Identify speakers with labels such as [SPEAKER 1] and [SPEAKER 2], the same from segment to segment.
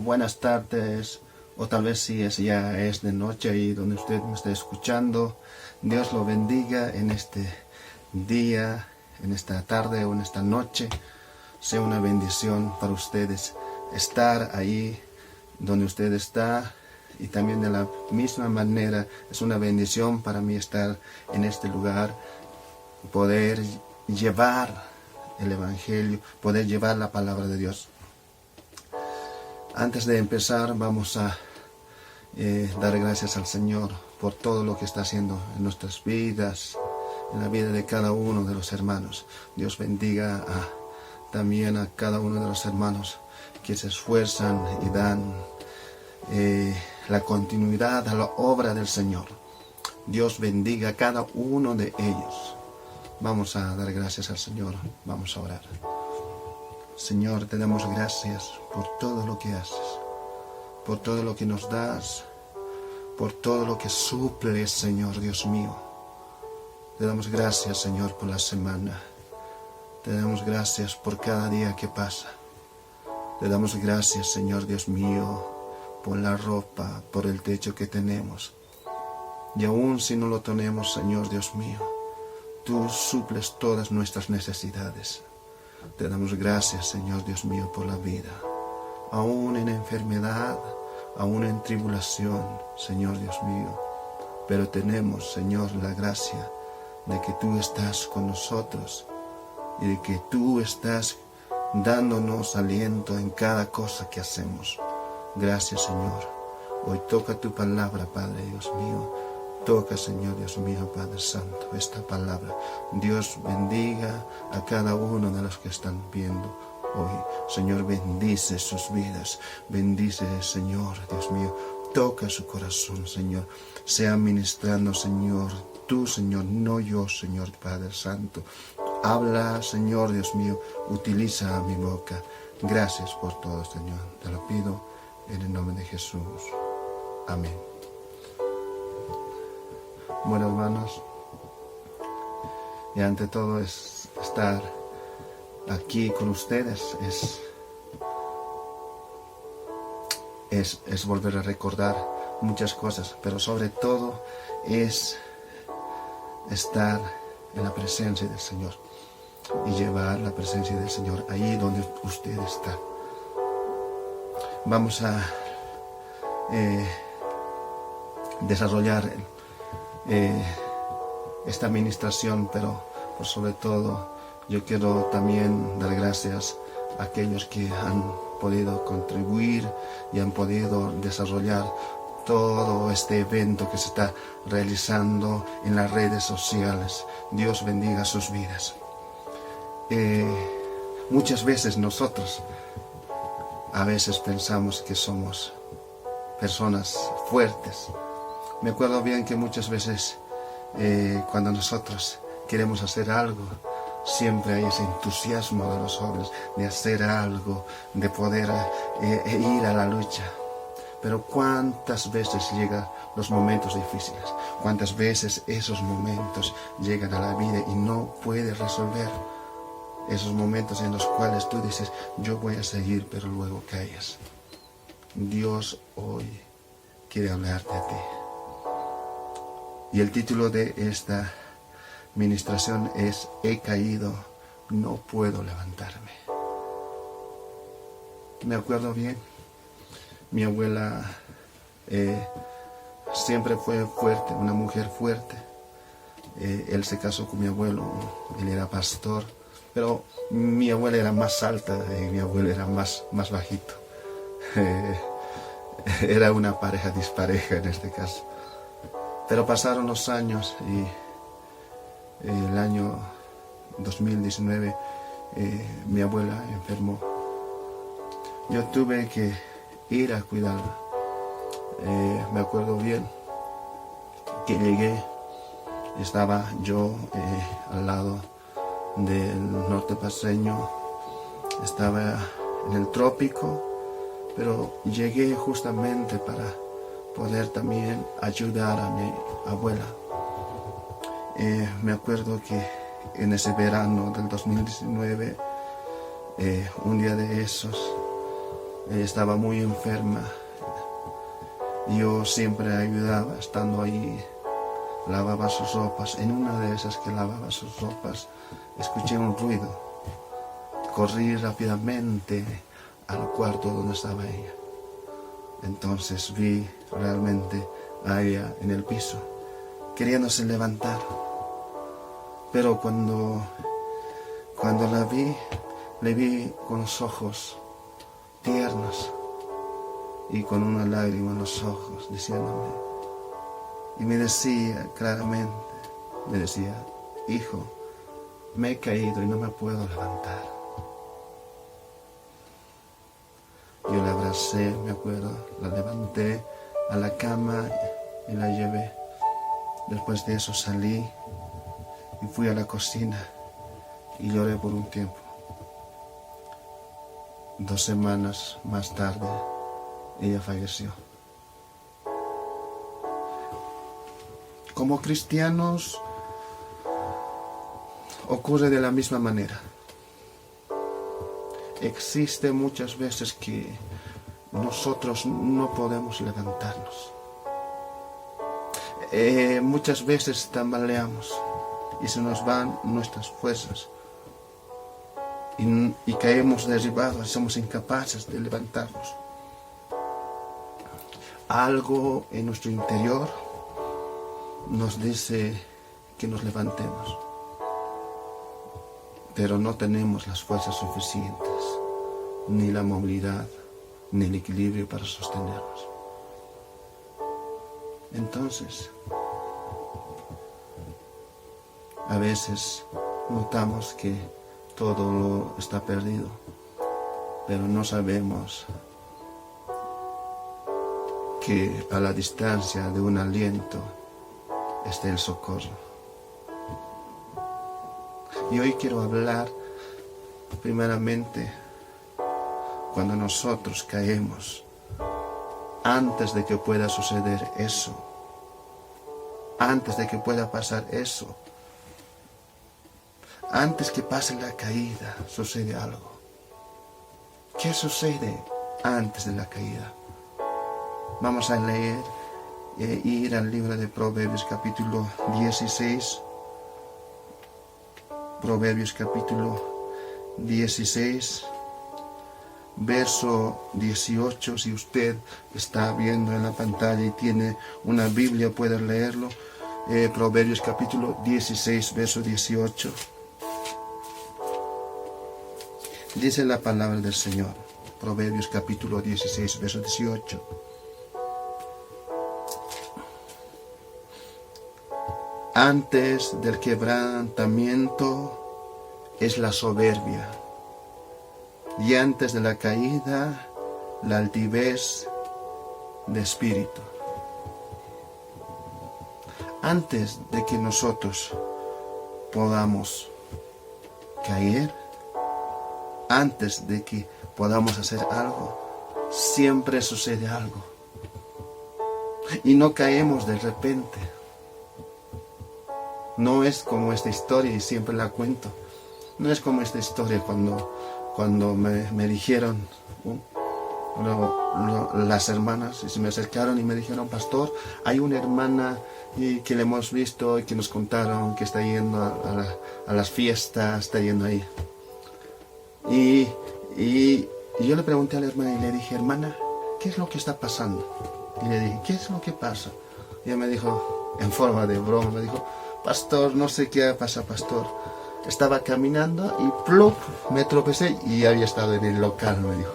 [SPEAKER 1] buenas tardes, o tal vez si ya es de noche y donde usted me está escuchando. Dios lo bendiga en este día, en esta tarde o en esta noche. Sea una bendición para ustedes estar ahí donde usted está, y también de la misma manera es una bendición para mí estar en este lugar, poder llevar el Evangelio, poder llevar la palabra de Dios. Antes de empezar, vamos a dar gracias al Señor por todo lo que está haciendo en nuestras vidas, en la vida de cada uno de los hermanos. Dios bendiga también a cada uno de los hermanos que se esfuerzan y dan la continuidad a la obra del Señor. Dios bendiga a cada uno de ellos. Vamos a dar gracias al Señor, vamos a orar. Señor, te damos gracias por todo lo que haces, por todo lo que nos das, por todo lo que suples, Señor Dios mío. Te damos gracias, Señor, por la semana. Te damos gracias por cada día que pasa. Te damos gracias, Señor Dios mío, por la ropa, por el techo que tenemos. Y aún si no lo tenemos, Señor Dios mío, tú suples todas nuestras necesidades. Te damos gracias, Señor Dios mío, por la vida. Aún en enfermedad, aún en tribulación, Señor Dios mío. Pero tenemos, Señor, la gracia de que tú estás con nosotros y de que tú estás dándonos aliento en cada cosa que hacemos. Gracias, Señor. Hoy toca tu palabra, Padre Dios mío. Toca, Señor Dios mío, Padre Santo, esta palabra. Dios bendiga a cada uno de los que están viendo hoy. Señor, bendice sus vidas. Bendice, Señor Dios mío. Toca su corazón, Señor. Sea ministrando, Señor. Tú, Señor, no yo, Señor Padre Santo. Habla, Señor Dios mío. Utiliza mi boca. Gracias por todo, Señor. Te lo pido en el nombre de Jesús. Amén. Bueno, hermanos, y ante todo es estar aquí con ustedes, es volver a recordar muchas cosas, pero sobre todo es estar en la presencia del Señor y llevar la presencia del Señor ahí donde usted está. Vamos a desarrollar esta administración, pero por sobre todo yo quiero también dar gracias a aquellos que han podido contribuir y han podido desarrollar todo este evento que se está realizando en las redes sociales. Dios bendiga sus vidas. Muchas veces nosotros a veces pensamos que somos personas fuertes. Me acuerdo bien que muchas veces cuando nosotros queremos hacer algo, siempre hay ese entusiasmo de los jóvenes de hacer algo, de poder ir a la lucha. Pero ¿cuántas veces llegan los momentos difíciles? ¿Cuántas veces esos momentos llegan a la vida y no puedes resolver? Esos momentos en los cuales tú dices, yo voy a seguir, pero luego callas. Dios hoy quiere hablarte a ti. Y el título de esta ministración es He caído, no puedo levantarme. Me acuerdo bien, mi abuela siempre fue fuerte, una mujer fuerte. Él se casó con mi abuelo, él era pastor, pero mi abuela era más alta y mi abuelo era más bajito. Era una pareja dispareja en este caso. Pero pasaron los años y el año 2019 mi abuela enfermó. Yo tuve que ir a cuidarla. Me acuerdo bien que llegué, estaba yo al lado del norte paceño, estaba en el trópico, pero llegué justamente para poder también ayudar a mi abuela. Me acuerdo que en ese verano del 2019, un día de esos, estaba muy enferma. Yo siempre ayudaba, estando ahí, lavaba sus ropas. En una de esas que lavaba sus ropas, escuché un ruido. Corrí rápidamente al cuarto donde estaba ella. Entonces vi realmente a ella en el piso, queriéndose levantar. Pero cuando la vi, le vi con los ojos tiernos y con una lágrima en los ojos, diciéndome, y me decía claramente, me decía, hijo, me he caído y no me puedo levantar. Yo la abracé, me acuerdo, la levanté a la cama y la llevé. Después de eso salí y fui a la cocina y lloré por un tiempo. 2 semanas más tarde, ella falleció. Como cristianos, ocurre de la misma manera. Existe muchas veces que nosotros no podemos levantarnos. Muchas veces tambaleamos y se nos van nuestras fuerzas y caemos derribados y somos incapaces de levantarnos. Algo en nuestro interior nos dice que nos levantemos, pero no tenemos las fuerzas suficientes, ni la movilidad, ni el equilibrio para sostenernos. Entonces, a veces notamos que todo está perdido, pero no sabemos que a la distancia de un aliento está el socorro. Y hoy quiero hablar primeramente cuando nosotros caemos, antes de que pueda suceder eso, antes de que pueda pasar eso, antes que pase la caída, sucede algo. ¿Qué sucede antes de la caída? Vamos a leer ir al libro de Proverbios capítulo 16. Proverbios capítulo 16, verso 18. Si usted está viendo en la pantalla y tiene una Biblia, puede leerlo. Proverbios capítulo 16, verso 18. Dice la palabra del Señor. Proverbios capítulo 16, verso 18. Antes del quebrantamiento es la soberbia, y antes de la caída, la altivez de espíritu. Antes de que nosotros podamos caer, antes de que podamos hacer algo, siempre sucede algo. Y no caemos de repente. No es como esta historia, y siempre la cuento. No es como esta historia cuando me dijeron, las hermanas, y se me acercaron y me dijeron, pastor, hay una hermana que le hemos visto y que nos contaron que está yendo a las fiestas, está yendo ahí. Y yo le pregunté a la hermana y le dije, hermana, ¿qué es lo que está pasando? Y le dije, ¿qué es lo que pasa? Y ella me dijo, en forma de broma, me dijo, pastor, no sé qué pasa, pastor. Estaba caminando y plop, me tropecé y había estado en el local, me dijo.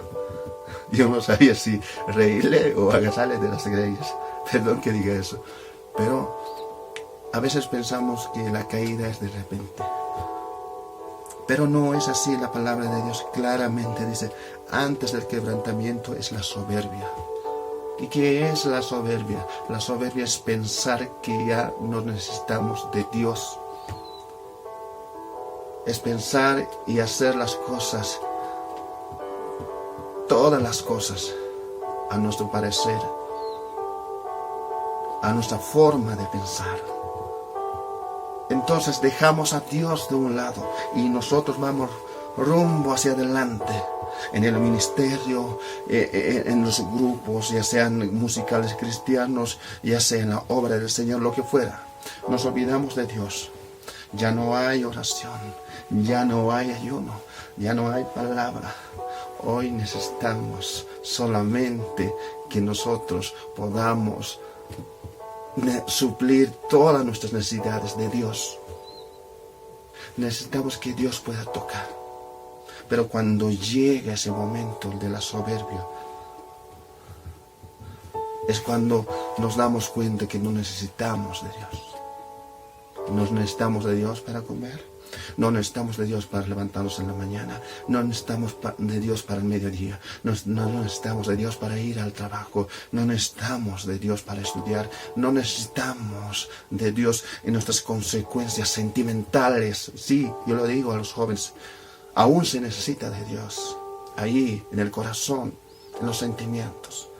[SPEAKER 1] Yo no sabía si reírle o agasajarle de las greñas. Perdón que diga eso. Pero a veces pensamos que la caída es de repente. Pero no es así. La palabra de Dios claramente dice, antes del quebrantamiento es la soberbia. ¿Y qué es la soberbia? La soberbia es pensar que ya no necesitamos de Dios. Es pensar y hacer las cosas, todas las cosas, a nuestro parecer, a nuestra forma de pensar. Entonces dejamos a Dios de un lado y nosotros vamos rumbo hacia adelante, en el ministerio, en los grupos, ya sean musicales cristianos, ya sea en la obra del Señor, lo que fuera. Nos olvidamos de Dios. Ya no hay oración, ya no hay ayuno, ya no hay palabra. Hoy necesitamos solamente que nosotros podamos suplir todas nuestras necesidades de Dios. Necesitamos que Dios pueda tocar. Pero cuando llega ese momento de la soberbia, es cuando nos damos cuenta que no necesitamos de Dios. No necesitamos de Dios para comer, no necesitamos de Dios para levantarnos en la mañana, no necesitamos de Dios para el mediodía, no necesitamos de Dios para ir al trabajo, no necesitamos de Dios para estudiar, no necesitamos de Dios en nuestras consecuencias sentimentales. Sí, yo lo digo a los jóvenes, aún se necesita de Dios, ahí en el corazón, en los sentimientos.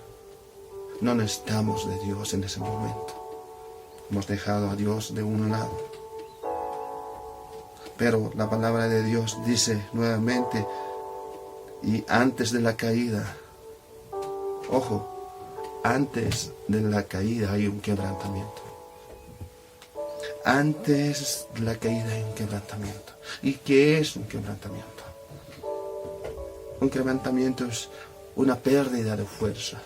[SPEAKER 1] No necesitamos de Dios en ese momento. Hemos dejado a Dios de un lado. Pero la palabra de Dios dice nuevamente, y antes de la caída, ojo, antes de la caída hay un quebrantamiento. Antes de la caída hay un quebrantamiento. ¿Y qué es un quebrantamiento? Un quebrantamiento es una pérdida de fuerza.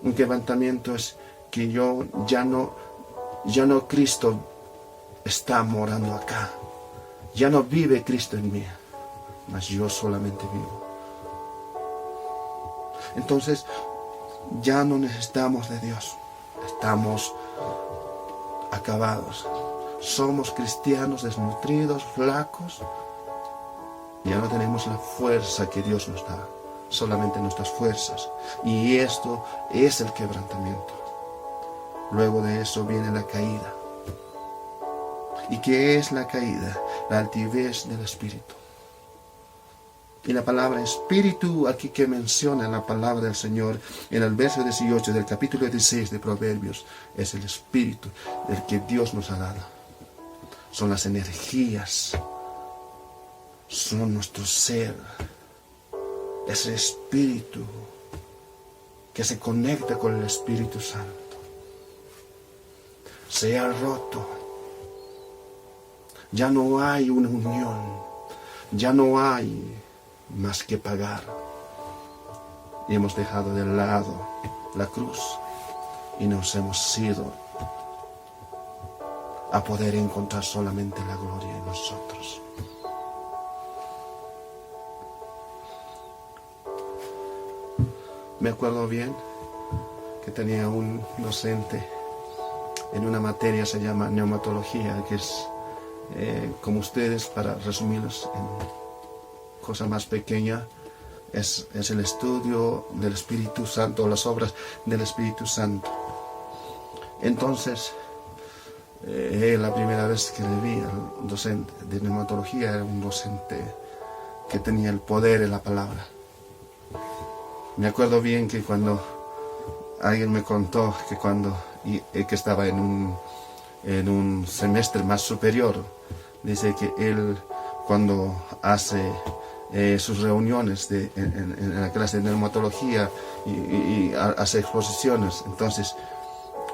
[SPEAKER 1] Un quebrantamiento es que yo ya no Cristo está morando acá. Ya no vive Cristo en mí, mas yo solamente vivo. Entonces, ya no necesitamos de Dios. Estamos acabados. Somos cristianos desnutridos, flacos. Ya no tenemos la fuerza que Dios nos da, solamente nuestras fuerzas. Y esto es el quebrantamiento. Luego de eso viene la caída. ¿Y qué es la caída? La altivez del espíritu. Y la palabra espíritu aquí que menciona la palabra del Señor en el verso 18 del capítulo 16 de Proverbios, es el espíritu del que Dios nos ha dado. Son las energías, son nuestro ser, ese espíritu que se conecta con el Espíritu Santo. Se ha roto. Ya no hay una unión, ya no hay más que pagar. Y hemos dejado de lado la cruz y nos hemos ido a poder encontrar solamente la gloria en nosotros. Me acuerdo bien que tenía un docente en una materia, se llama neumatología, que es como ustedes, para resumirlos en cosa más pequeña, es el estudio del Espíritu Santo, las obras del Espíritu Santo. Entonces, la primera vez que le vi al docente de neumatología, era un docente que tenía el poder en la palabra. Me acuerdo bien que cuando alguien me contó que estaba en un semestre más superior, dice que él, cuando hace sus reuniones en la clase de neumatología y hace exposiciones, entonces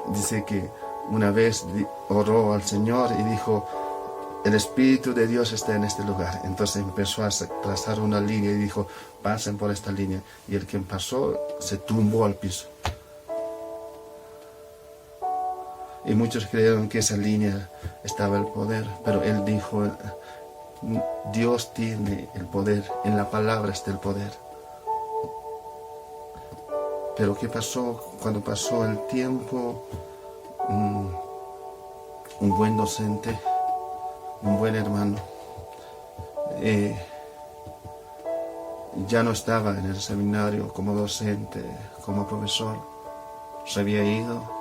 [SPEAKER 1] dice que una vez oró al Señor y dijo: el Espíritu de Dios está en este lugar. Entonces empezó a trazar una línea y dijo: pasen por esta línea. Y el que pasó se tumbó al piso. Y muchos creyeron que esa línea estaba el poder, pero él dijo: Dios tiene el poder, en la palabra está el poder. Pero ¿qué pasó? Cuando pasó el tiempo, un buen docente, un buen hermano, ya no estaba en el seminario como docente, como profesor, se había ido.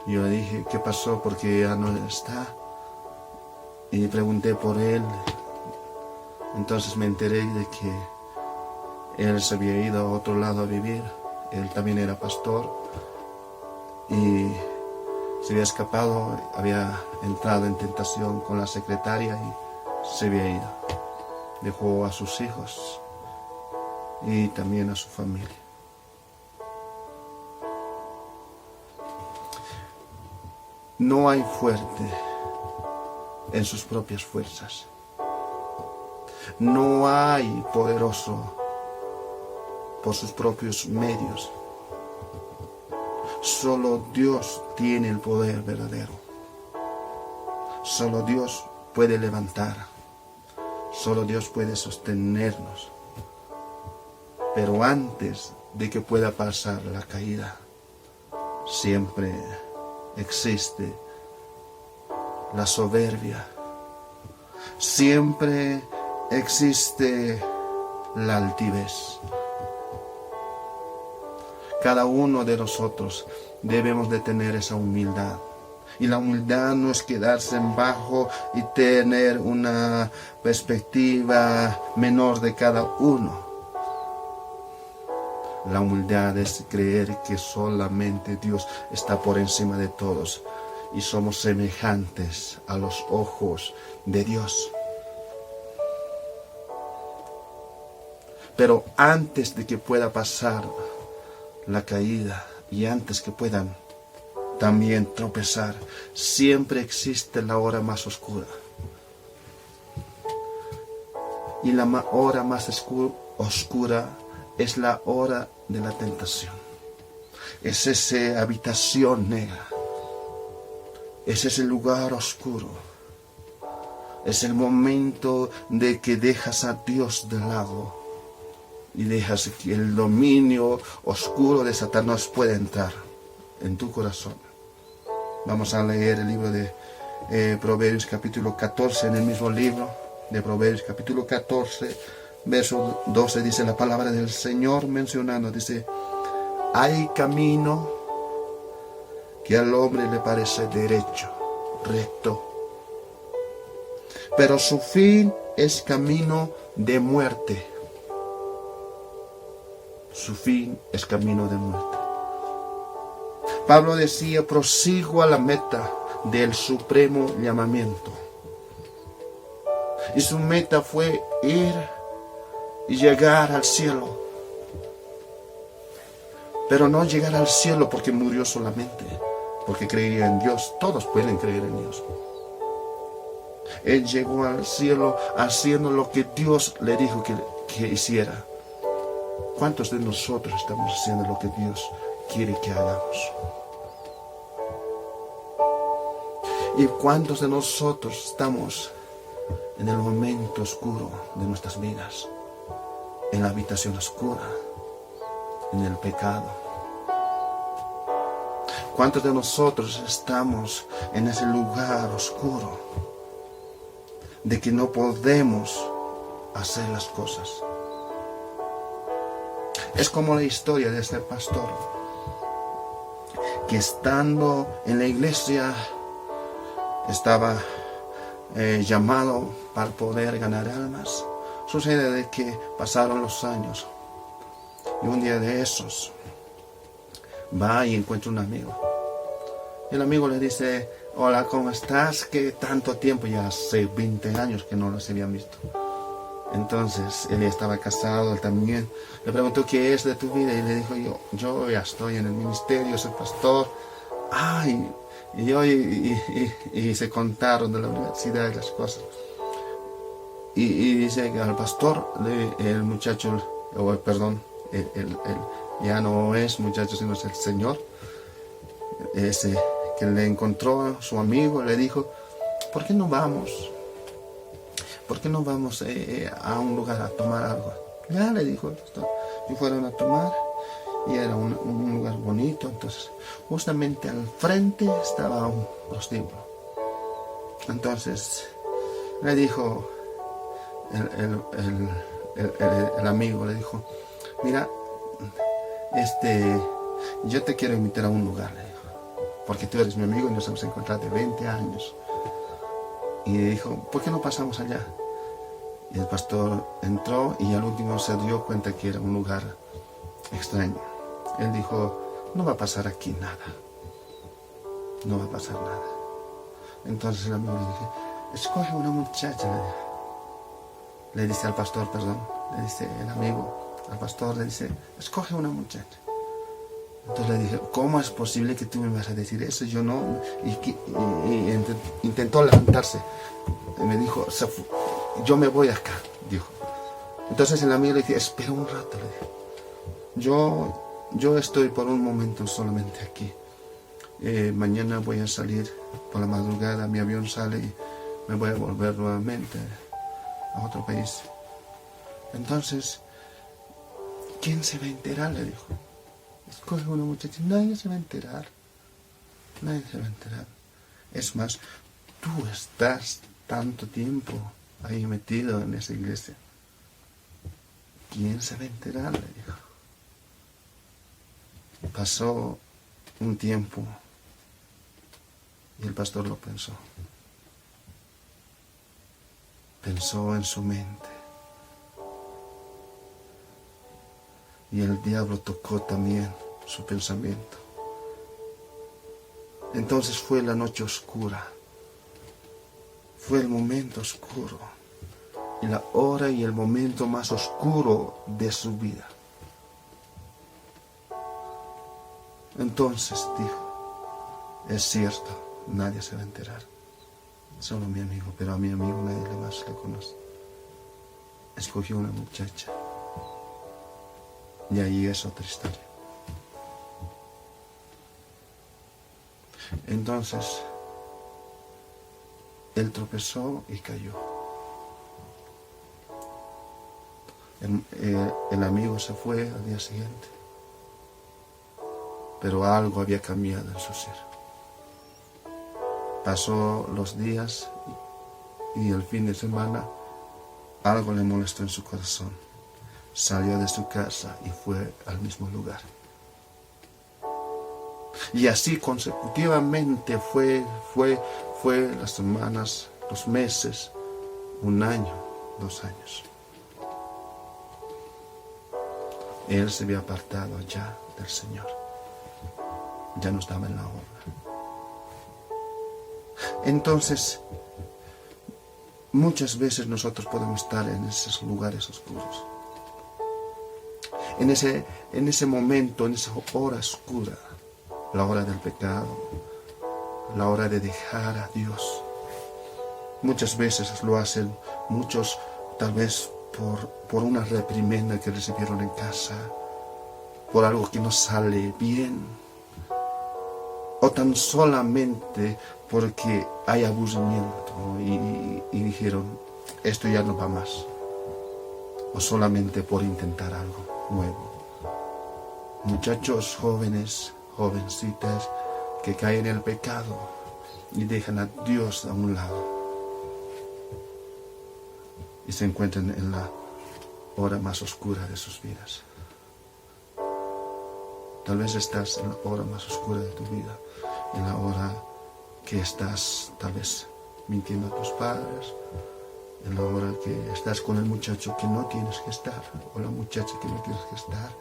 [SPEAKER 1] Yo le dije: ¿qué pasó? Porque ya no está. Y pregunté por él. Entonces me enteré de que él se había ido a otro lado a vivir. Él también era pastor. Y se había escapado, había entrado en tentación con la secretaria y se había ido. dejó a sus hijos y también a su familia. No hay fuerte en sus propias fuerzas. No hay poderoso por sus propios medios. Solo Dios tiene el poder verdadero. Solo Dios puede levantar. Solo Dios puede sostenernos. Pero antes de que pueda pasar la caída, siempre existe la soberbia. Siempre existe la altivez. Cada uno de nosotros debemos de tener esa humildad. Y la humildad no es quedarse en bajo y tener una perspectiva menor de cada uno. La humildad es creer que solamente Dios está por encima de todos y somos semejantes a los ojos de Dios. Pero antes de que pueda pasar la caída y antes que puedan también tropezar, siempre existe la hora más oscura. Y la hora más oscura es la hora de la tentación. Es esa habitación negra. Es ese lugar oscuro. Es el momento de que dejas a Dios de lado y dejas que el dominio oscuro de Satanás pueda entrar en tu corazón. Vamos a leer el libro de Proverbios capítulo 14, en el mismo libro de Proverbios capítulo 14, verso 12, dice la palabra del Señor mencionando, dice: hay camino que al hombre le parece derecho, recto, pero su fin es camino de muerte. Su fin es camino de muerte. Pablo decía: prosigo a la meta del supremo llamamiento. Y su meta fue ir y llegar al cielo. Pero no llegar al cielo porque murió solamente, porque creía en Dios. Todos pueden creer en Dios. Él llegó al cielo haciendo lo que Dios le dijo que hiciera. ¿Cuántos de nosotros estamos haciendo lo que Dios quiere que hagamos? ¿Y cuántos de nosotros estamos en el momento oscuro de nuestras vidas? En la habitación oscura, en el pecado. ¿Cuántos de nosotros estamos en ese lugar oscuro de que no podemos hacer las cosas? Es como la historia de este pastor que estando en la iglesia estaba llamado para poder ganar almas. Sucede de que pasaron los años y un día de esos va y encuentra un amigo. El amigo le dice: hola, ¿cómo estás? ¿Qué tanto tiempo? Ya hace 20 años que no los había visto. Entonces él estaba casado, él también. Le preguntó: ¿qué es de tu vida? Y le dijo: yo ya estoy en el ministerio, soy pastor. Ay, y se contaron de la universidad y las cosas. Y dice que al pastor, el muchacho, ya no es muchacho, sino es el Señor, ese que le encontró a su amigo, le dijo: ¿por qué no vamos? ¿Por qué no vamos a un lugar a tomar algo? Ya, le dijo el pastor. Y fueron a tomar, y era un lugar bonito. Entonces, justamente al frente estaba un prostíbulo. Entonces, le dijo el amigo, le dijo: mira, yo te quiero invitar a un lugar, le dijo, porque tú eres mi amigo y nos hemos encontrado de 20 años. Y le dijo: ¿por qué no pasamos allá? Y el pastor entró y al último se dio cuenta que era un lugar extraño. Él dijo: no va a pasar aquí nada. No va a pasar nada. Entonces el amigo le dijo: escoge una muchacha. le dice al pastor, perdón, le dice el amigo al pastor, le dice, escoge una muchacha. Entonces le dije, ¿cómo es posible que tú me vas a decir eso? Yo no. Y intentó levantarse. Y me dijo, yo me voy acá, dijo. Entonces el amigo le dije, espera un rato, le dije. Yo estoy por un momento solamente aquí. Mañana voy a salir por la madrugada, mi avión sale y me voy a volver nuevamente a otro país. Entonces, ¿quién se va a enterar? Le dijo. Escoge una muchacha, nadie se va a enterar. Nadie se va a enterar. Es más, tú estás tanto tiempo ahí metido en esa iglesia. ¿Quién se va a enterar? Le dijo. Pasó un tiempo y el pastor lo pensó. Pensó en su mente. Y el diablo tocó también su pensamiento. Entonces fue la noche oscura. Fue el momento oscuro. Y la hora y el momento más oscuro de su vida. Entonces dijo, es cierto, nadie se va a enterar. Solo mi amigo, pero a mi amigo nadie más le conoce. Escogió una muchacha. Y ahí es otra historia. Entonces, él tropezó y cayó. El amigo se fue al día siguiente. Pero algo había cambiado en su ser. Pasó los días y el fin de semana algo le molestó en su corazón. Salió de su casa y fue al mismo lugar. Y así consecutivamente fue las semanas, los meses, 1 año, 2 años. Él se había apartado ya del Señor. Ya no estaba en la obra. Entonces, muchas veces nosotros podemos estar en esos lugares oscuros. En ese momento, en esa hora oscura, la hora del pecado, la hora de dejar a Dios. Muchas veces lo hacen muchos, tal vez por una reprimenda que recibieron en casa, por algo que no sale bien, o tan solamente porque hay aburrimiento y dijeron, esto ya no va más, o solamente por intentar algo nuevo. Muchachos jóvenes, jovencitas que caen en el pecado y dejan a Dios a un lado y se encuentran en la hora más oscura de sus vidas. Tal vez estás en la hora más oscura de tu vida, en la hora que estás tal vez mintiendo a tus padres, en la hora que estás con el muchacho que no tienes que estar, o la muchacha que no tienes que estar.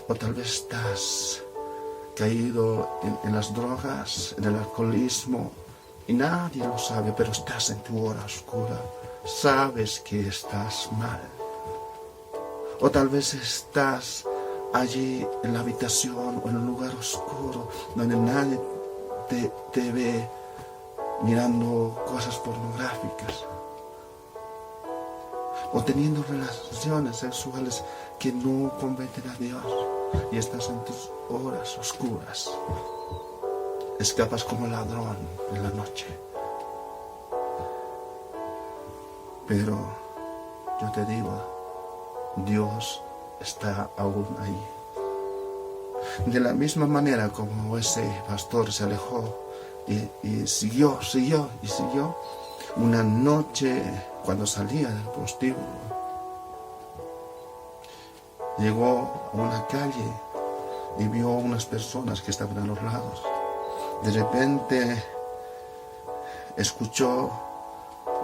[SPEAKER 1] O tal vez estás caído en las drogas, en el alcoholismo, y nadie lo sabe, pero estás en tu hora oscura. Sabes que estás mal. O tal vez estás allí en la habitación o en un lugar oscuro donde nadie te ve mirando cosas pornográficas o teniendo relaciones sexuales que no competen a Dios y estás en tus horas oscuras. Escapas como ladrón en la noche. Pero yo te digo, Dios está aún ahí. De la misma manera como ese pastor se alejó y siguió, una noche cuando salía del postíbulo, llegó a una calle y vio a unas personas que estaban a los lados. De repente escuchó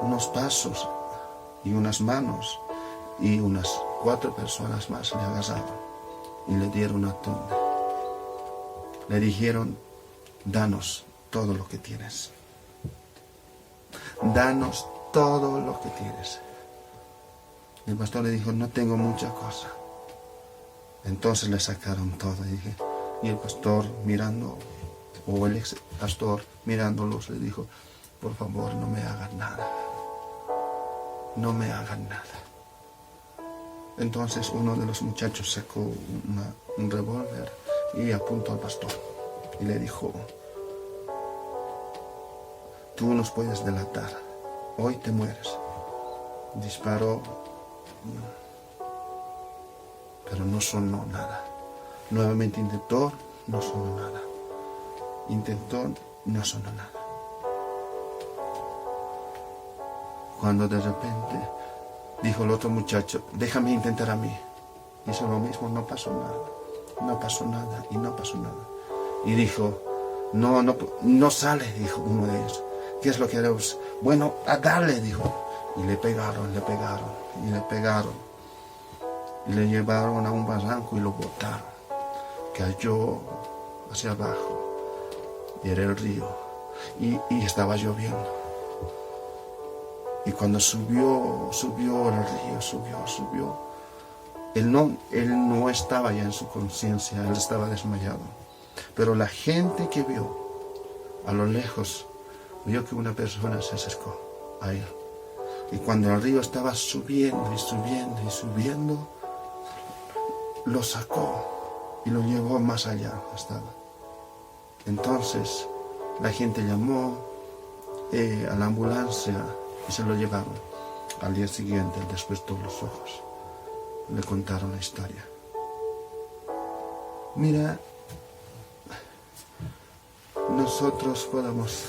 [SPEAKER 1] unos pasos y unas manos y unas 4 personas más le agarraron y le dieron una tunda. Le dijeron, danos todo lo que tienes. Danos todo lo que tienes. El pastor le dijo, no tengo mucha cosa. Entonces le sacaron todo. Y el pastor mirando, o el ex pastor mirándolos, le dijo, por favor, no me hagan nada. No me hagan nada. Entonces uno de los muchachos sacó un revólver y apuntó al pastor. Y le dijo, tú nos puedes delatar. Hoy te mueres. Disparó, pero no sonó nada. Nuevamente intentó, no sonó nada. Intentó, no sonó nada. Cuando de repente dijo el otro muchacho, déjame intentar a mí. Hizo lo mismo, no pasó nada. No pasó nada y no pasó nada. Y dijo, no sale, dijo uno de ellos. ¿Qué es lo que haremos? Bueno, a darle, dijo. Y le pegaron. Y le llevaron a un barranco y lo botaron. Cayó hacia abajo. Y era el río. Y estaba lloviendo. Y cuando subió el río, subió. Él no estaba ya en su conciencia, él estaba desmayado. Pero la gente que vio, a lo lejos, vio que una persona se acercó a él. Y cuando el río estaba subiendo, lo sacó y lo llevó más allá. Entonces la gente llamó a la ambulancia y se lo llevaron. Al día siguiente, después todos los ojos le contaron la historia. Mira, nosotros podemos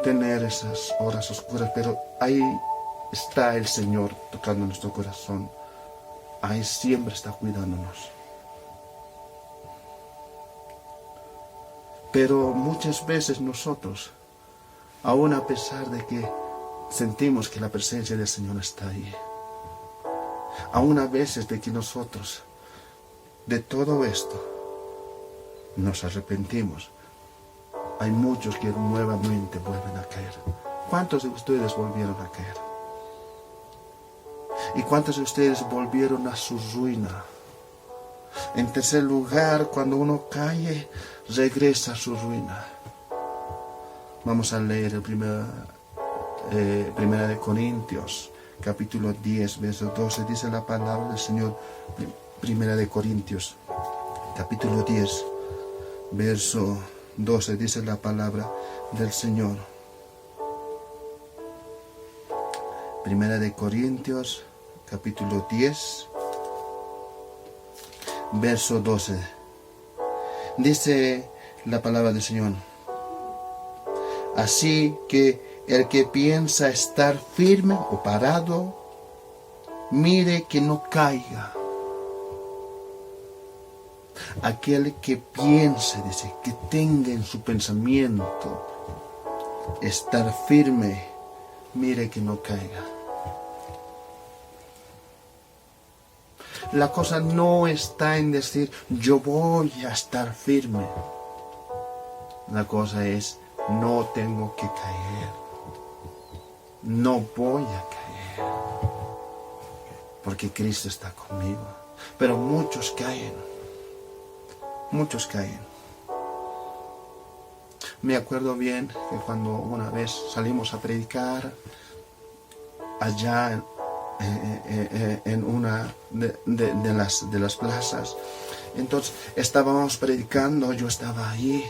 [SPEAKER 1] tener esas horas oscuras, pero ahí está el Señor tocando nuestro corazón. Ahí siempre está cuidándonos. Pero muchas veces nosotros, aún a pesar de que sentimos que la presencia del Señor está ahí, aún a veces de que nosotros, de todo esto, nos arrepentimos, hay muchos que nuevamente vuelven a caer. ¿Cuántos de ustedes volvieron a caer? ¿Y cuántos de ustedes volvieron a su ruina? En tercer lugar, cuando uno cae, regresa a su ruina. Vamos a leer el Primera de Corintios, capítulo 10, verso 12. Dice la palabra del Señor. Primera de Corintios, capítulo 10, verso 12. Dice la palabra del Señor. Primera de Corintios, capítulo 10, verso 12. Dice la palabra del Señor. Así que el que piensa estar firme o parado, mire que no caiga. Aquel que piense, dice, que tenga en su pensamiento estar firme, mire que no caiga. La cosa no está en decir, yo voy a estar firme. La cosa es, no tengo que caer. No voy a caer. Porque Cristo está conmigo. Pero muchos caen. Muchos caen. Me acuerdo bien que cuando una vez salimos a predicar allá en una de las plazas, entonces estábamos predicando, yo estaba ahí,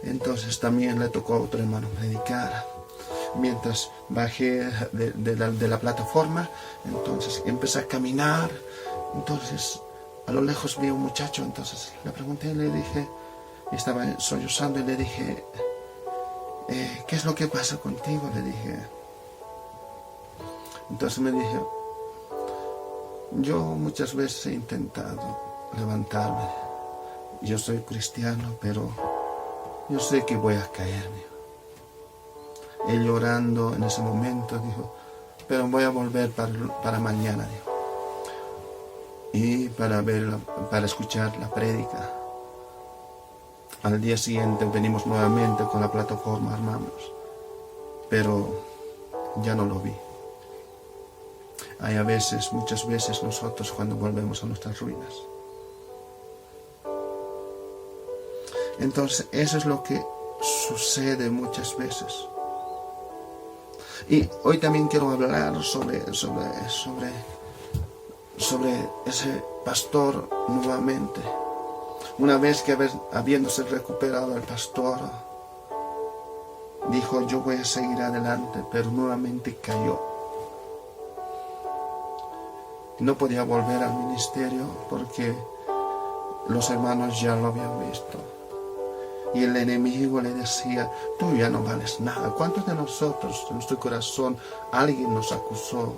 [SPEAKER 1] entonces también le tocó a otro hermano predicar. Mientras bajé de la plataforma, entonces empecé a caminar, entonces a lo lejos vi a un muchacho, entonces le pregunté, le dije, estaba sollozando y le dije, ¿qué es lo que pasa contigo? Le dije. Entonces me dije, yo muchas veces he intentado levantarme. Yo soy cristiano, pero yo sé que voy a caerme. Él llorando en ese momento dijo, pero voy a volver para mañana, dijo. Y para escuchar la prédica. Al día siguiente venimos nuevamente con la plataforma, hermanos. Pero ya no lo vi. Hay muchas veces nosotros cuando volvemos a nuestras ruinas. Entonces eso es lo que sucede muchas veces. Y hoy también quiero hablar sobre ese pastor nuevamente. Una vez que habiéndose recuperado el pastor, dijo, yo voy a seguir adelante, pero nuevamente cayó. No podía volver al ministerio porque los hermanos ya lo habían visto. Y el enemigo le decía, tú ya no vales nada. ¿Cuántos de nosotros, en nuestro corazón, alguien nos acusó?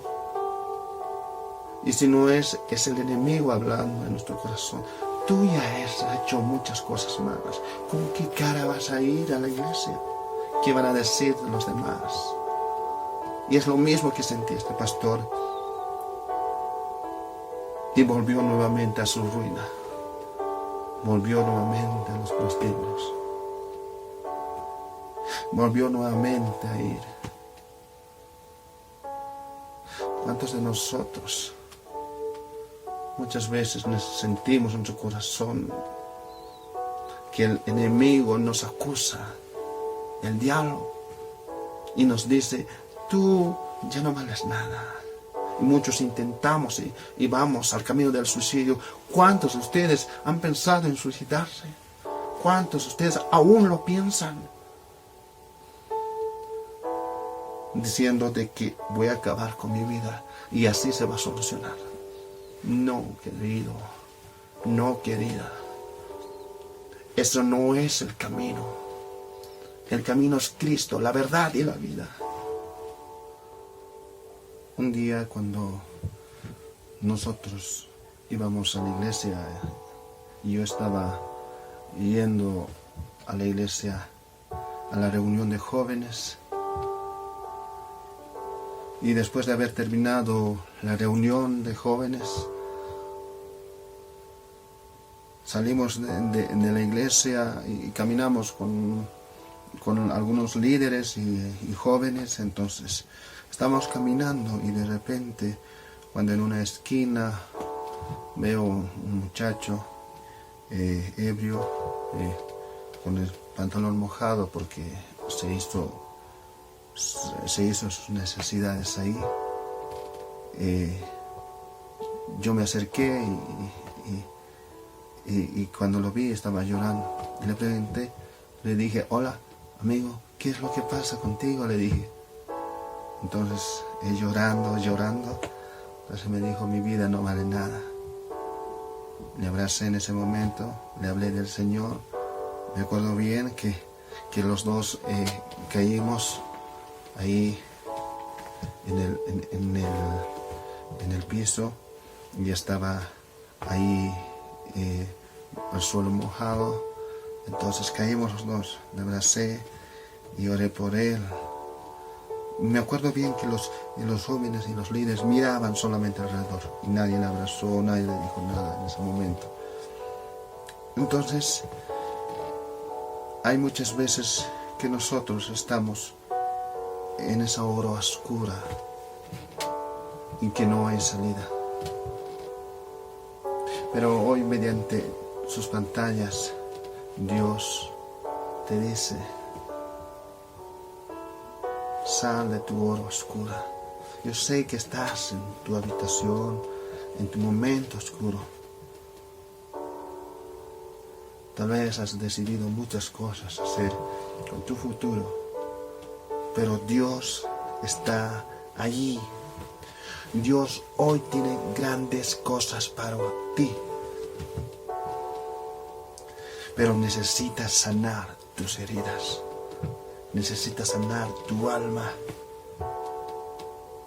[SPEAKER 1] Y si no es el enemigo hablando en nuestro corazón, tú ya has hecho muchas cosas malas. ¿Con qué cara vas a ir a la iglesia? ¿Qué van a decir los demás? Y es lo mismo que sentía este pastor. Y volvió nuevamente a su ruina. Volvió nuevamente a los prostíbulos. Volvió nuevamente a ir. ¿Cuántos de nosotros muchas veces nos sentimos en su corazón que el enemigo nos acusa, el diablo, y nos dice, tú ya no vales nada? Y muchos intentamos y vamos al camino del suicidio. ¿Cuántos de ustedes han pensado en suicidarse? ¿Cuántos de ustedes aún lo piensan? Diciendo de que voy a acabar con mi vida y así se va a solucionar. No, querido, no, querida. Eso no es el camino. El camino es Cristo, la verdad y la vida. Un día cuando nosotros íbamos a la iglesia, y yo estaba yendo a la iglesia, a la reunión de jóvenes, y después de haber terminado la reunión de jóvenes, salimos de la iglesia y caminamos con algunos líderes y jóvenes. Entonces estamos caminando y de repente, cuando en una esquina veo un muchacho ebrio, con el pantalón mojado porque se hizo sus necesidades ahí, yo me acerqué y cuando lo vi estaba llorando. Y le pregunté, le dije, hola amigo, ¿qué es lo que pasa contigo? Le dije. Entonces él llorando, entonces me dijo, mi vida no vale nada. Le abracé en ese momento, le hablé del Señor. Me acuerdo bien que los dos caímos ahí en el piso, y estaba ahí el suelo mojado. Entonces caímos los dos, le abracé y oré por él. Me acuerdo bien que los jóvenes y los líderes miraban solamente alrededor y nadie le abrazó, nadie le dijo nada en ese momento. Entonces, hay muchas veces que nosotros estamos en esa hora oscura y que no hay salida. Pero hoy, mediante sus pantallas, Dios te dice, sal de tu hora oscura. Yo sé que estás en tu habitación, en tu momento oscuro. Tal vez has decidido muchas cosas hacer con tu futuro, pero Dios está allí. Dios hoy tiene grandes cosas para ti, pero necesitas sanar tus heridas, necesitas sanar tu alma.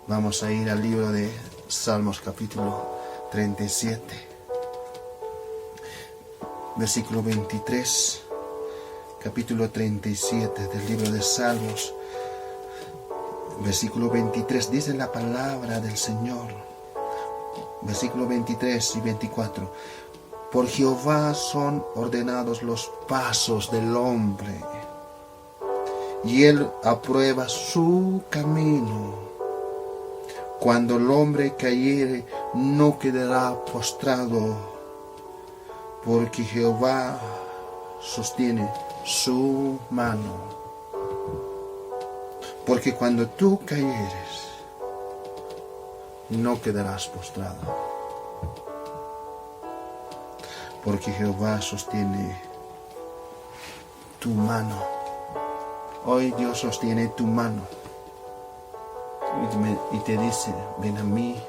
[SPEAKER 1] Vamos a ir al libro de Salmos capítulo 37, versículo 23, capítulo 37 del libro de Salmos. Versículo 23, dice la palabra del Señor. Versículo 23 y 24. Por Jehová son ordenados los pasos del hombre, y Él aprueba su camino. Cuando el hombre cayere, no quedará postrado, porque Jehová sostiene su mano. Porque cuando tú cayeres, no quedarás postrado, porque Jehová sostiene tu mano. Hoy Dios sostiene tu mano y te dice: ven a mí.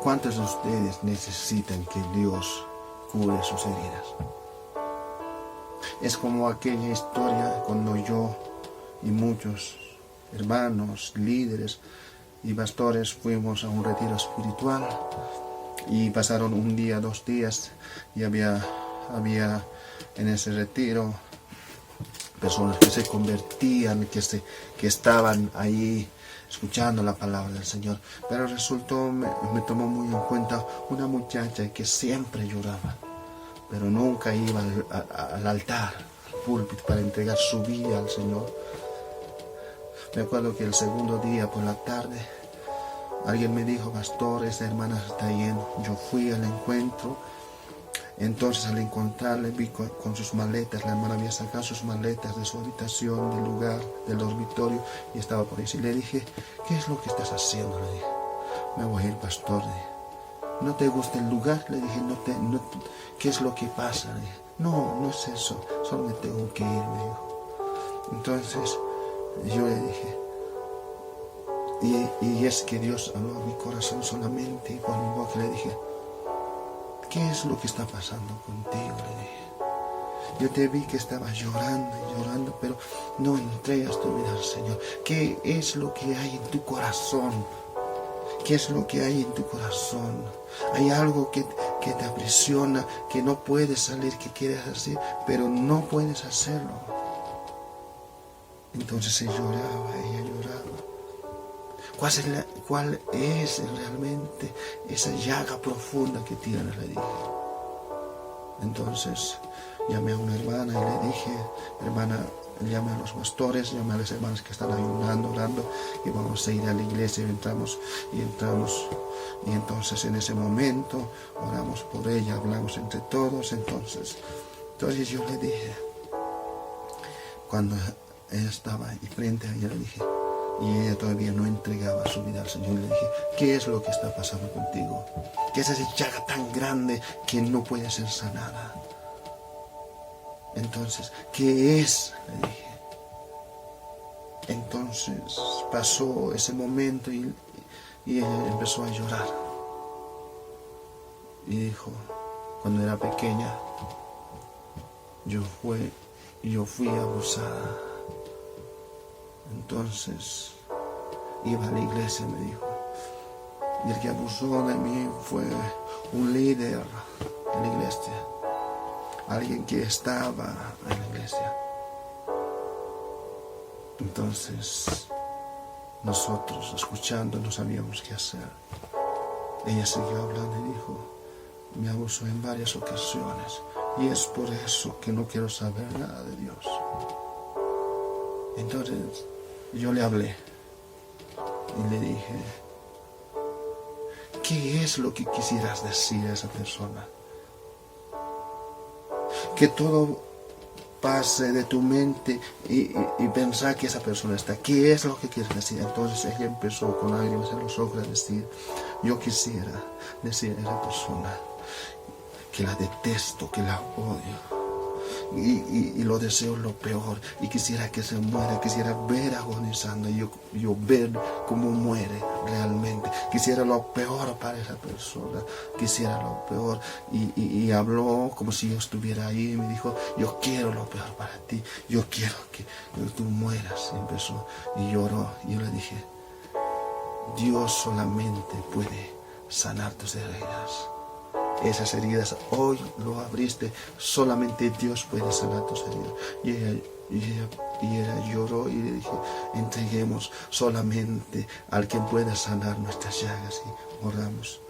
[SPEAKER 1] ¿Cuántos de ustedes necesitan que Dios cure sus heridas? Es como aquella historia cuando yo y muchos hermanos, líderes y pastores fuimos a un retiro espiritual y pasaron un día, 2 días, y había en ese retiro personas que se convertían, que estaban ahí escuchando la palabra del Señor. Pero resultó, me tomó muy en cuenta una muchacha que siempre lloraba, pero nunca iba al altar, al púlpito, para entregar su vida al Señor. Me acuerdo que el segundo día por la tarde alguien me dijo: pastor, esa hermana está yendo. Yo fui al encuentro. Entonces, al encontrarle, vi con sus maletas. La hermana había sacado sus maletas de su habitación, del lugar, del dormitorio, y estaba por ahí. Y le dije: ¿qué es lo que estás haciendo? Le dije: me voy a ir, pastor. Le dije: ¿no te gusta el lugar? Le dije: ¿qué es lo que pasa? Le dije: no es eso, solo me tengo que ir, me dijo. Entonces yo le dije, y es que Dios habló a mi corazón solamente, y por mi boca le dije: ¿qué es lo que está pasando contigo? Le dije: yo te vi que estabas llorando y llorando, pero no entregas tu vida al Señor. ¿Qué es lo que hay en tu corazón? ¿Qué es lo que hay en tu corazón? Hay algo que te aprisiona, que no puedes salir, que quieres hacer, pero no puedes hacerlo. Entonces ella lloraba. ¿Cuál es realmente esa llaga profunda que tienes? Le dije. Entonces llamé a una hermana y le dije: hermana, llame a los pastores, llame a las hermanas que están ayunando, orando, y vamos a ir a la iglesia. Y entramos, y entonces en ese momento oramos por ella, hablamos entre todos. Entonces yo le dije, cuando ella estaba ahí frente a ella, le dije, y ella todavía no entregaba su vida al Señor, le dije: ¿qué es lo que está pasando contigo? ¿Qué es esa llaga tan grande que no puede ser sanada? Entonces, ¿qué es? Le dije. Entonces pasó ese momento y ella empezó a llorar. Y dijo: cuando era pequeña, yo fui abusada. Entonces iba a la iglesia, me dijo, y el que abusó de mí fue un líder de la iglesia, alguien que estaba en la iglesia. Entonces nosotros, escuchando, no sabíamos qué hacer. Ella siguió hablando y dijo: me abusó en varias ocasiones, y es por eso que no quiero saber nada de Dios. Entonces yo le hablé y le dije: ¿qué es lo que quisieras decir a esa persona? Que todo pase de tu mente y pensar que esa persona está. ¿Qué es lo que quieres decir? Entonces ella empezó con lágrimas en los ojos a decir: yo quisiera decir a esa persona que la detesto, que la odio. Y lo deseo lo peor, y quisiera que se muera, quisiera ver agonizando, yo ver cómo muere realmente, quisiera lo peor para esa persona, quisiera lo peor, y habló como si yo estuviera ahí, y me dijo: yo quiero lo peor para ti, yo quiero que tú mueras. Y empezó y lloró, y yo le dije: Dios solamente puede sanar tus heridas. Esas heridas hoy lo abriste, solamente Dios puede sanar tus heridas. Y ella lloró, y le dije: entreguemos solamente al que pueda sanar nuestras llagas, y oramos.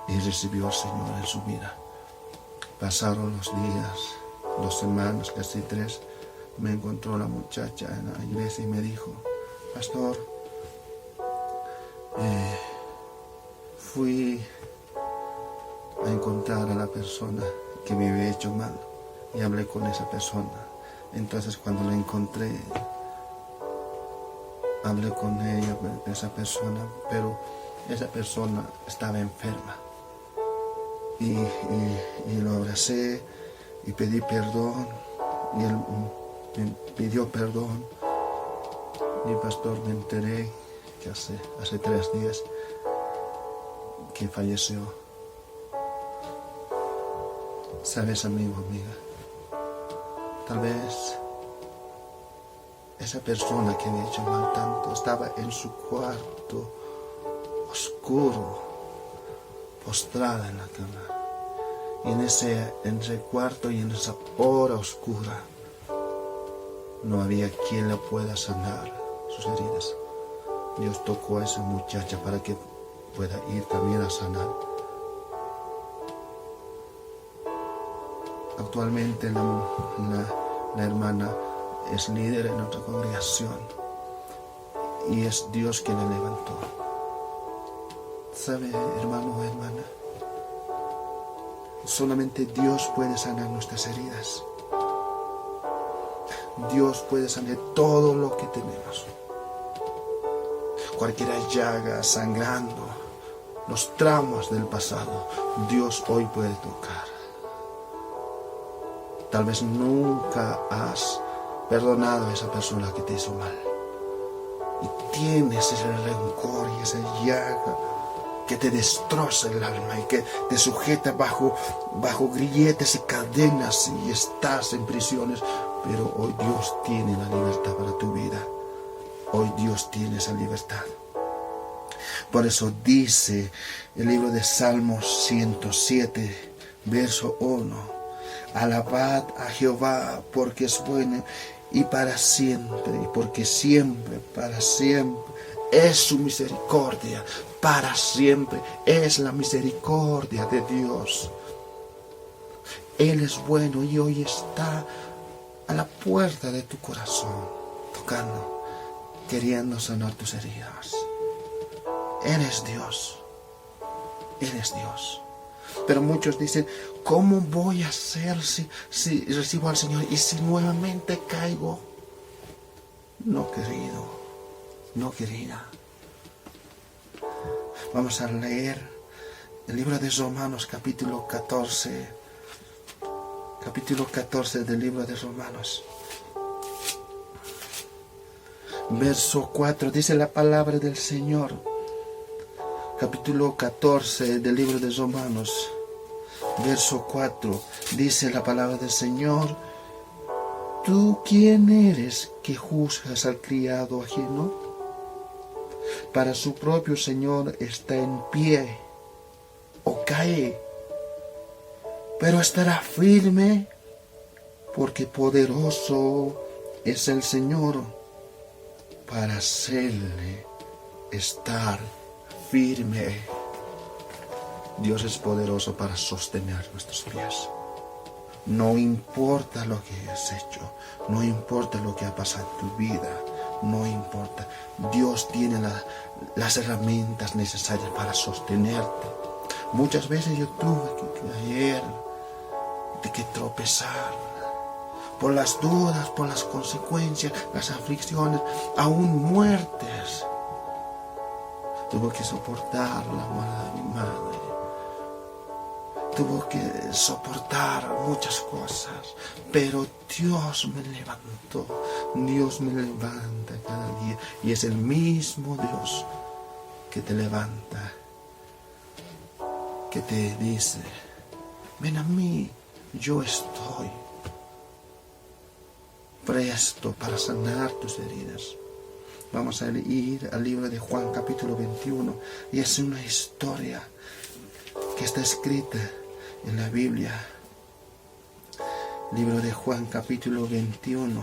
[SPEAKER 1] Y recibió al Señor en su vida. Pasaron los días 2 semanas, casi 3, me encontró la muchacha en la iglesia y me dijo: pastor, fui a encontrar a la persona que me había hecho mal y hablé con esa persona. Entonces cuando la encontré, hablé con ella, esa persona, pero esa persona estaba enferma. Y lo abracé y pedí perdón, y él me pidió perdón. Y pastor, me enteré que hace 3 días que falleció. Sabes, amigo, amiga, tal vez esa persona que me ha hecho mal tanto estaba en su cuarto oscuro, postrada en la cama. Y en ese cuarto y en esa hora oscura no había quien la pueda sanar sus heridas. Dios tocó a esa muchacha para que pueda ir también a sanar. Actualmente la hermana es líder en otra congregación y es Dios quien la levantó. ¿Sabe, hermano o hermana? Solamente Dios puede sanar nuestras heridas. Dios puede sanar todo lo que tenemos. Cualquier llaga sangrando, los traumas del pasado, Dios hoy puede tocar. Tal vez nunca has perdonado a esa persona que te hizo mal. Y tienes ese rencor y esa llaga que te destroza el alma y que te sujeta bajo grilletes y cadenas y estás en prisiones. Pero hoy Dios tiene la libertad para tu vida. Hoy Dios tiene esa libertad. Por eso dice el libro de Salmos 107, verso 1. Alabad a Jehová porque es bueno y para siempre, y porque siempre, para siempre es su misericordia. Para siempre es la misericordia de Dios. Él es bueno y hoy está a la puerta de tu corazón, tocando, queriendo sanar tus heridas. Él es Dios. Él es Dios. Pero muchos dicen: ¿cómo voy a hacer si recibo al Señor y si nuevamente caigo? No, querido, no, querida. Vamos a leer el libro de Romanos, capítulo 14. Capítulo 14 del libro de Romanos. Verso 4, dice la palabra del Señor. Capítulo 14 del libro de Romanos, verso 4, dice la palabra del Señor: ¿tú quién eres que juzgas al criado ajeno? Para su propio Señor está en pie o cae, pero estará firme, porque poderoso es el Señor para hacerle estar firme. Dios es poderoso para sostener nuestros pies. No importa lo que has hecho, no importa lo que ha pasado en tu vida, no importa. Dios tiene las herramientas necesarias para sostenerte. Muchas veces yo tuve que caer, de que tropezar, por las dudas, por las consecuencias, las aflicciones, aún muertes. Tuve que soportar la muerte de mi madre. Tuve que soportar muchas cosas. Pero Dios me levantó. Dios me levanta cada día. Y es el mismo Dios que te levanta. Que te dice: ven a mí, yo estoy presto para sanar tus heridas. Vamos a ir al libro de Juan, capítulo 21, y es una historia que está escrita en la Biblia. Libro de Juan, capítulo 21.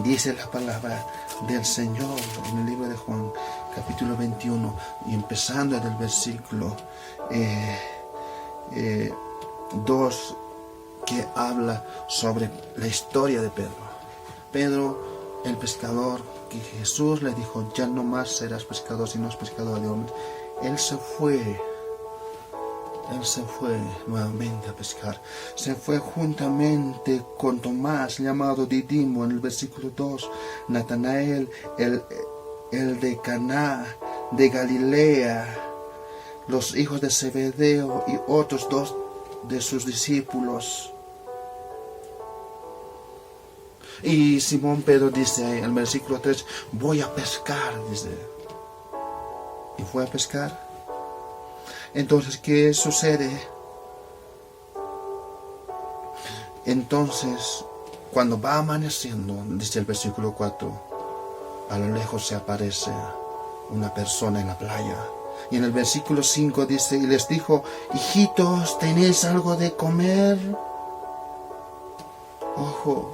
[SPEAKER 1] Dice la palabra del Señor en el libro de Juan, capítulo 21, y empezando en el versículo 2, que habla sobre la historia de Pedro. Pedro, el pescador, que Jesús le dijo, ya no más serás pescador, sino pescador de hombres. Él se fue nuevamente a pescar. Se fue juntamente con Tomás, llamado Didimo, en el versículo 2. Natanael, el de Caná, de Galilea, los hijos de Zebedeo y otros 2 de sus discípulos. Y Simón Pedro dice en el versículo 3, voy a pescar, dice. Y fue a pescar. Entonces, ¿qué sucede? Entonces, cuando va amaneciendo, dice el versículo 4, a lo lejos se aparece una persona en la playa. Y en el versículo 5 dice, y les dijo, hijitos, ¿tenéis algo de comer? Ojo,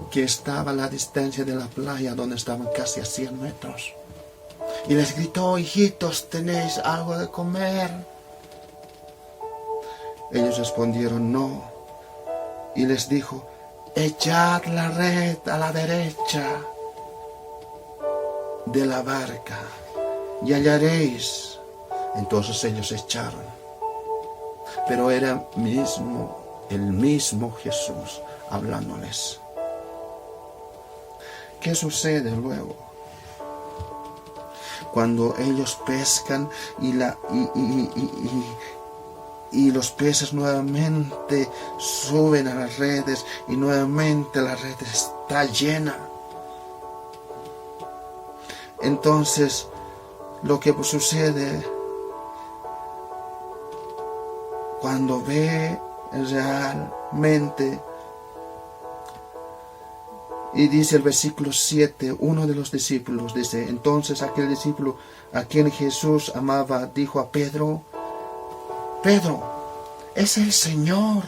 [SPEAKER 1] que estaba a la distancia de la playa, donde estaban casi a 100 metros. Y les gritó, hijitos, ¿tenéis algo de comer? Ellos respondieron, no. Y les dijo, echad la red a la derecha de la barca y hallaréis. Entonces ellos echaron. Pero era el mismo Jesús hablándoles. ¿Qué sucede luego? Cuando ellos pescan y los peces nuevamente suben a las redes y nuevamente la red está llena. Entonces, lo que sucede cuando ve realmente, y dice el versículo 7, uno de los discípulos dice, entonces aquel discípulo a quien Jesús amaba dijo a Pedro, Pedro, es el Señor.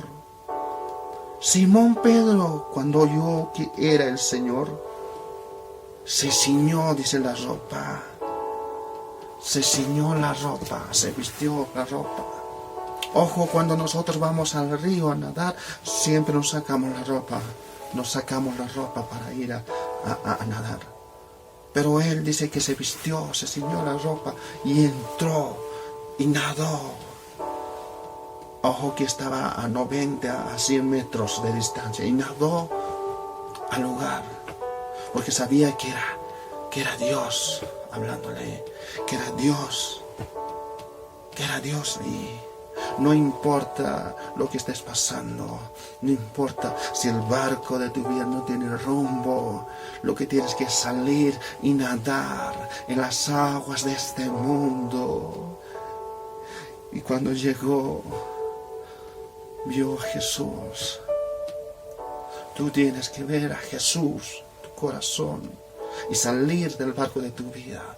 [SPEAKER 1] Simón Pedro, cuando oyó que era el Señor, se ciñó, dice la ropa. Se ciñó la ropa, se vistió la ropa. Ojo, cuando nosotros vamos al río a nadar, siempre nos sacamos la ropa. Nos sacamos la ropa para ir a nadar. Pero él dice que se vistió, se ciñó la ropa y entró y nadó. Ojo, que estaba a 90, a 100 metros de distancia y nadó al lugar, porque sabía que era Dios hablándole, que era Dios y no importa lo que estés pasando, no importa si el barco de tu vida no tiene rumbo, lo que tienes que salir y nadar en las aguas de este mundo. Y cuando llegó, vio a Jesús. Tú tienes que ver a Jesús, tu corazón, y salir del barco de tu vida,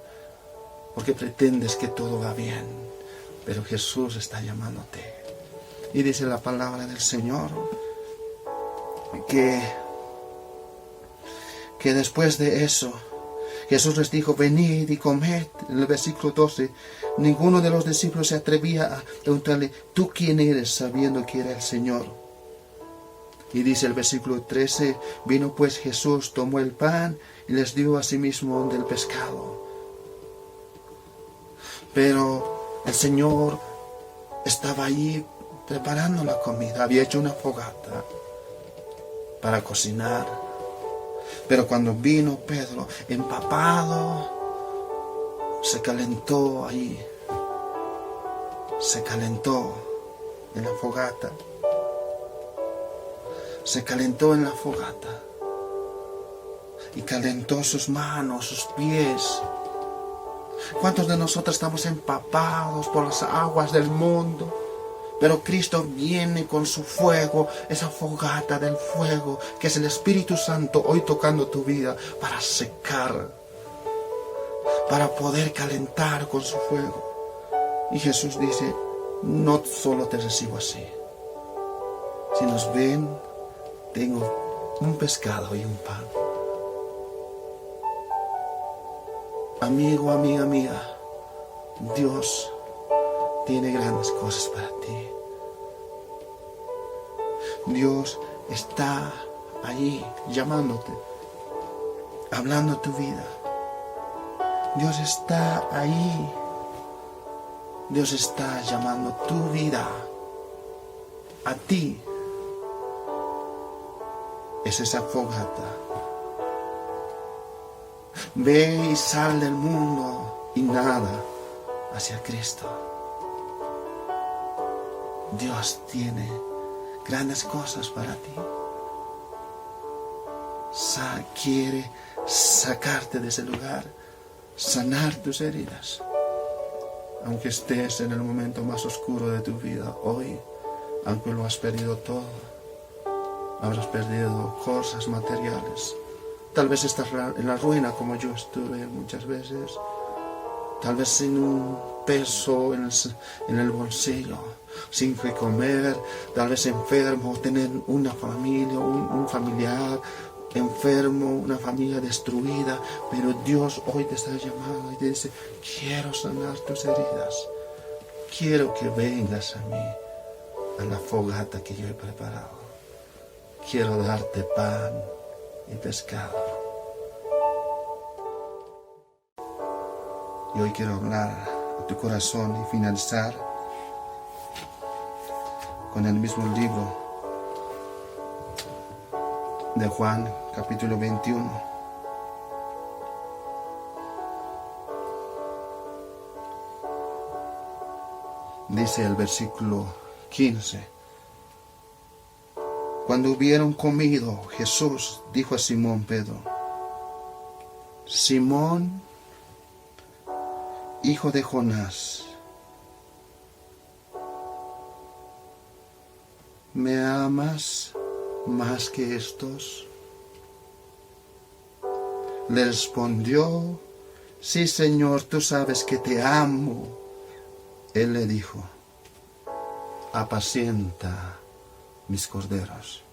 [SPEAKER 1] porque pretendes que todo va bien, pero Jesús está llamándote. Y dice la palabra del Señor que después de eso Jesús les dijo, venid y comed. En el versículo 12, ninguno de los discípulos se atrevía a preguntarle, ¿tú quién eres?, sabiendo que era el Señor. Y dice el versículo 13, vino pues Jesús, tomó el pan y les dio a sí mismo del pescado. Pero el Señor estaba allí preparando la comida, había hecho una fogata para cocinar. Pero cuando vino Pedro, empapado, se calentó allí. Se calentó en la fogata. Se calentó en la fogata. Y calentó sus manos, sus pies. ¿Cuántos de nosotros estamos empapados por las aguas del mundo? Pero Cristo viene con su fuego, esa fogata del fuego, que es el Espíritu Santo hoy tocando tu vida para secar, para poder calentar con su fuego. Y Jesús dice, no solo te recibo así. Si nos ven, tengo un pescado y un pan. Amigo, amiga mía, Dios tiene grandes cosas para ti. Dios está allí llamándote, hablando tu vida. Dios está ahí. Dios está llamando tu vida a ti. Es esa fogata. Ve y sal del mundo y nada hacia Cristo. Dios tiene grandes cosas para ti. Quiere sacarte de ese lugar, sanar tus heridas. Aunque estés en el momento más oscuro de tu vida hoy, aunque lo has perdido todo, habrás perdido cosas materiales. Tal vez estás en la ruina como yo estuve muchas veces. Tal vez sin un peso en el bolsillo, sin que comer, tal vez enfermo, tener una familia, un familiar enfermo, una familia destruida. Pero Dios hoy te está llamando y te dice: quiero sanar tus heridas. Quiero que vengas a mí, a la fogata que yo he preparado. Quiero darte pan y pescado. Y hoy quiero hablar a tu corazón y finalizar con el mismo libro de Juan, capítulo 21. Dice el versículo 15: Cuando hubieron comido, Jesús dijo a Simón Pedro: Simón, hijo de Jonás, ¿me amas más que estos? Le respondió: Sí, Señor, tú sabes que te amo. Él le dijo: apacienta mis corderos.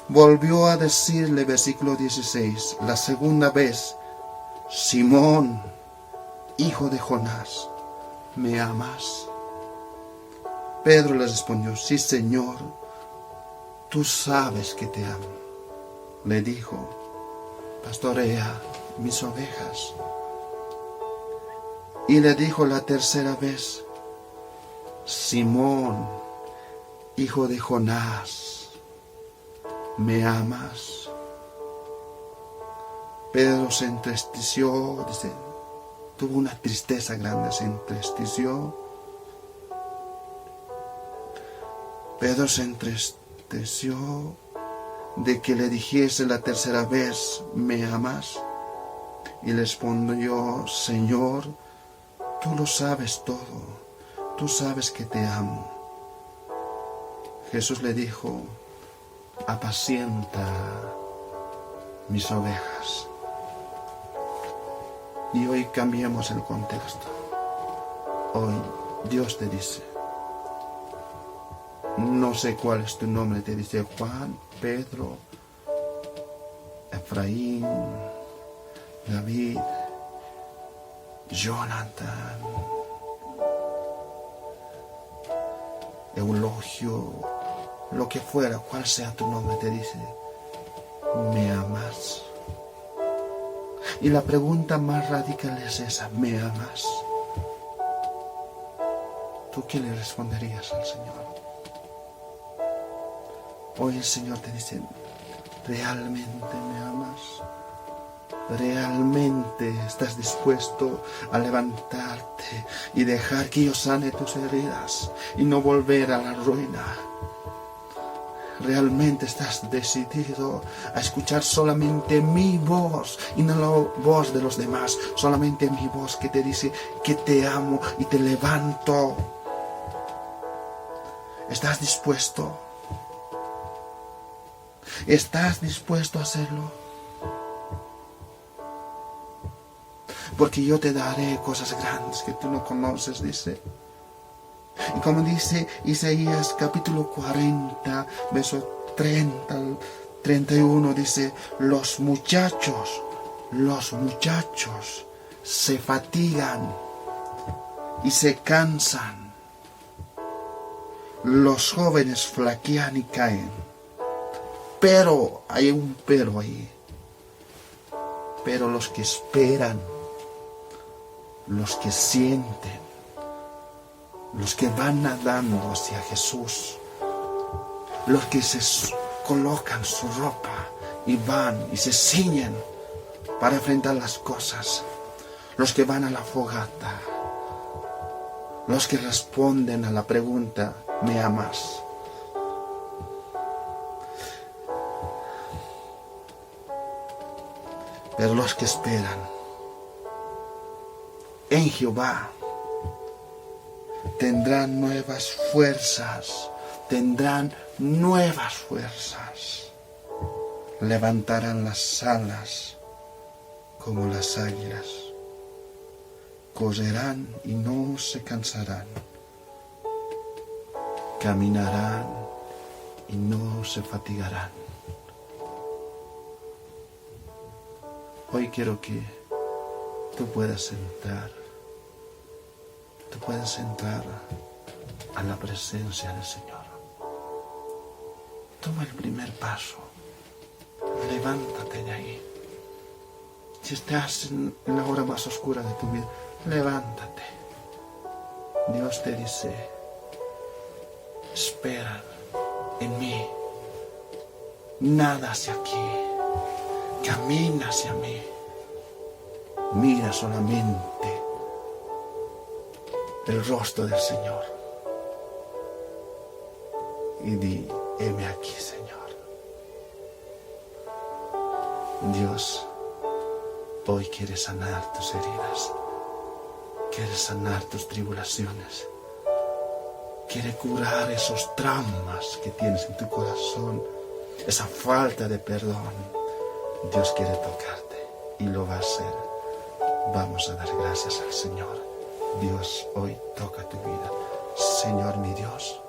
[SPEAKER 1] Volvió a decirle, versículo 16, la segunda vez: Simón, hijo de Jonás, ¿me amas? Pedro le respondió: Sí, Señor, tú sabes que te amo. Le dijo: pastorea mis ovejas. Y le dijo la tercera vez: Simón, hijo de Jonás, ¿me amas? Pedro se entristeció, dice, tuvo una tristeza grande, se entristeció. Pedro se entristeció de que le dijese la tercera vez: ¿me amas? Y le respondió: Señor, tú lo sabes todo, tú sabes que te amo. Jesús le dijo: apacienta mis ovejas. Y hoy cambiamos el contexto. Hoy Dios te dice, no sé cuál es tu nombre, te dice Juan, Pedro, Efraín, David, Jonathan, Eulogio, lo que fuera, cual sea tu nombre, te dice: ¿me amas? Y la pregunta más radical es esa: ¿me amas? ¿Tú qué le responderías al Señor? Hoy el Señor te dice: ¿realmente me amas? ¿Realmente estás dispuesto a levantarte y dejar que yo sane tus heridas y no volver a la ruina? ¿Realmente estás decidido a escuchar solamente mi voz y no la voz de los demás? Solamente mi voz que te dice que te amo y te levanto. ¿Estás dispuesto? ¿Estás dispuesto a hacerlo? Porque yo te daré cosas grandes que tú no conoces, dice. Y como dice Isaías capítulo 40, verso 30 al 31, dice: los muchachos se fatigan y se cansan, Los jóvenes flaquean y caen. Pero, hay un pero ahí. Pero los que esperan, los que sienten, los que van nadando hacia Jesús, los que se colocan su ropa y van y se ciñen para enfrentar las cosas, los que van a la fogata, los que responden a la pregunta, ¿me amas? Pero los que esperan en Jehová tendrán nuevas fuerzas, levantarán las alas como las águilas, correrán y no se cansarán, caminarán y no se fatigarán. Hoy quiero que tú puedas entrar a la presencia del Señor. Toma el primer paso, levántate de ahí. Si estás en la hora más oscura de tu vida, levántate. Dios te dice, espera en mí, nada hacia aquí, camina hacia mí, mira solamente el rostro del Señor y di, heme aquí, Señor. Dios hoy quiere sanar tus heridas, quiere sanar tus tribulaciones, quiere curar esos traumas que tienes en tu corazón, esa falta de perdón. Dios quiere tocarte y lo va a hacer. Vamos a dar gracias al Señor. Dios hoy toca tu vida. Señor mi Dios,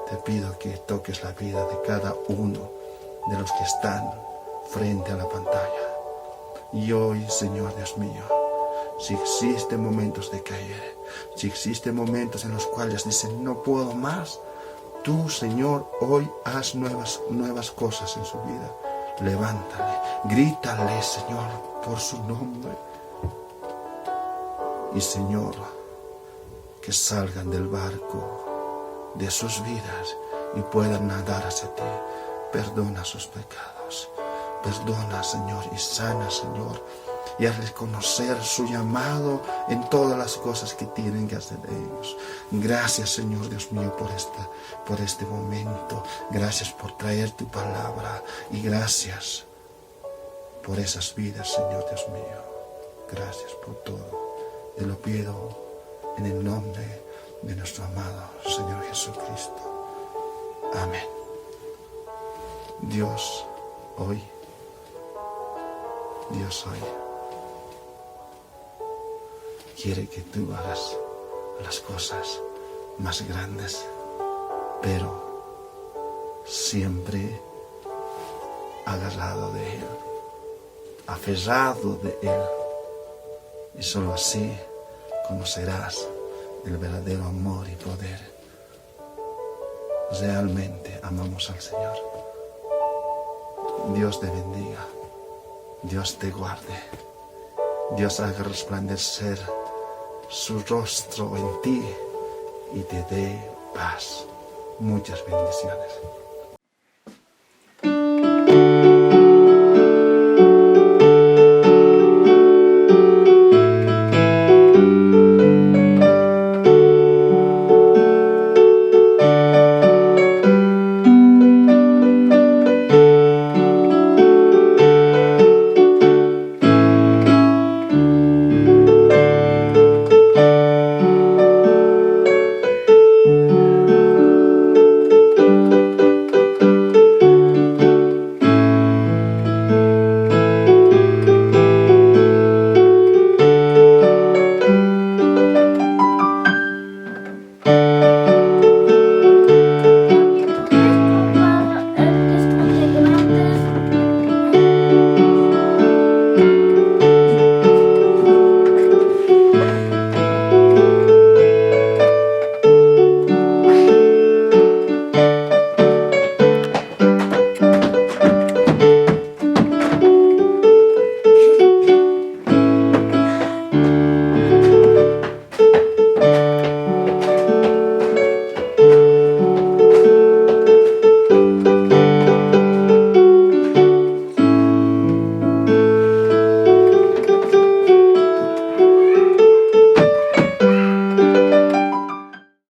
[SPEAKER 1] te pido que toques la vida de cada uno de los que están frente a la pantalla. Y hoy, Señor Dios mío, si existen momentos de caer, si existen momentos en los cuales dicen no puedo más, tú, Señor, hoy haz nuevas cosas en su vida. Levántale, grítale, Señor, por su nombre. Y, Señor, que salgan del barco de sus vidas y puedan nadar hacia ti. Perdona sus pecados. Perdona, Señor, y sana, Señor, y hazles conocer su llamado en todas las cosas que tienen que hacer ellos. Gracias, Señor Dios mío, por este momento. Gracias por traer tu palabra y gracias por esas vidas, Señor Dios mío. Gracias por todo. Te lo pido en el nombre de nuestro amado Señor Jesucristo. Amén. Dios hoy quiere que tú hagas las cosas más grandes, pero siempre agarrado de Él, aferrado de Él. Y solo así conocerás el verdadero amor y poder. Realmente amamos al Señor. Dios te bendiga. Dios te guarde. Dios haga resplandecer su rostro en ti y te dé paz. Muchas bendiciones.